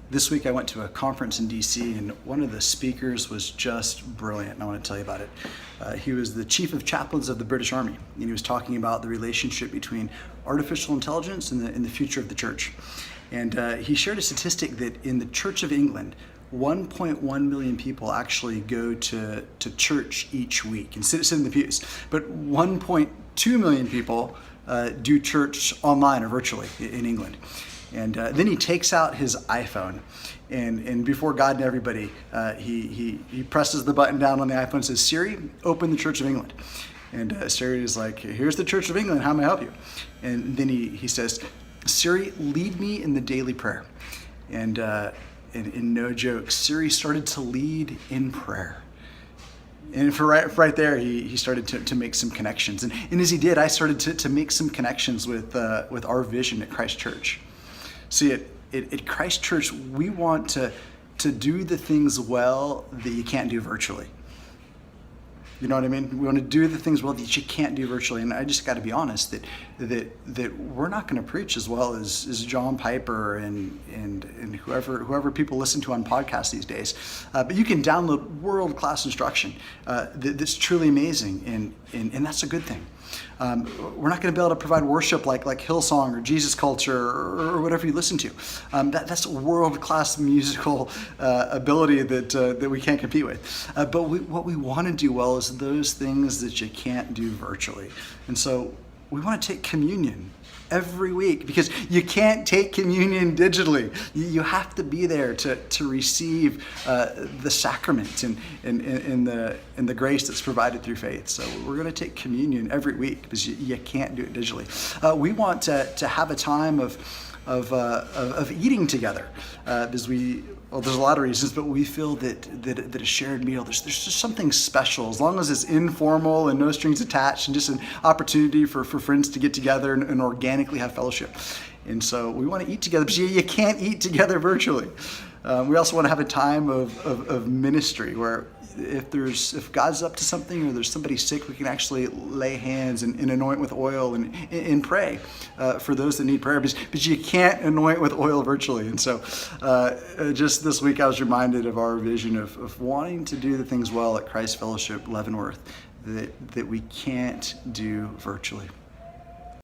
This week I went to a conference in DC, and one of the speakers was just brilliant, and I want to tell you about it. He was the chief of chaplains of the British Army, and he was talking about the relationship between artificial intelligence and the future of the church. And he shared a statistic that in the Church of England, 1.1 million people actually go to church each week and sit in the pews, but 1.2 million people do church online or virtually in England. And then he takes out his iPhone, and before God and everybody, he presses the button down on the iPhone and says, "Siri, open the Church of England." And Siri is like, "Here's the Church of England, how may I help you?" And then he says, "Siri, lead me in the daily prayer." And no joke, Siri started to lead in prayer. And for right there, he started to make some connections. And as he did, I started to make some connections with our vision at Christ Church. See, at Christ Church, we want to do the things well that you can't do virtually. You know what I mean? We want to do the things well that you can't do virtually. And I just got to be honest that we're not going to preach as well as John Piper and whoever people listen to on podcasts these days. But you can download world-class instruction that's truly amazing, and that's a good thing. We're not going to be able to provide worship like Hillsong or Jesus Culture or whatever you listen to. That's world-class musical ability that we can't compete with. But what we want to do well is those things that you can't do virtually. And so we want to take communion every week, because you can't take communion digitally. You have to be there to receive the sacrament and the grace that's provided through faith. So we're going to take communion every week because you can't do it digitally. We want to have a time of eating together, because there's a lot of reasons, but we feel that a shared meal, there's just something special, as long as it's informal and no strings attached and just an opportunity for friends to get together and organically have fellowship. And so we want to eat together, but you can't eat together virtually. We also want to have a time of ministry where if God's up to something or there's somebody sick, we can actually lay hands and anoint with oil and pray for those that need prayer. But you can't anoint with oil virtually. And so just this week I was reminded of our vision of wanting to do the things well at Christ Fellowship Leavenworth that we can't do virtually.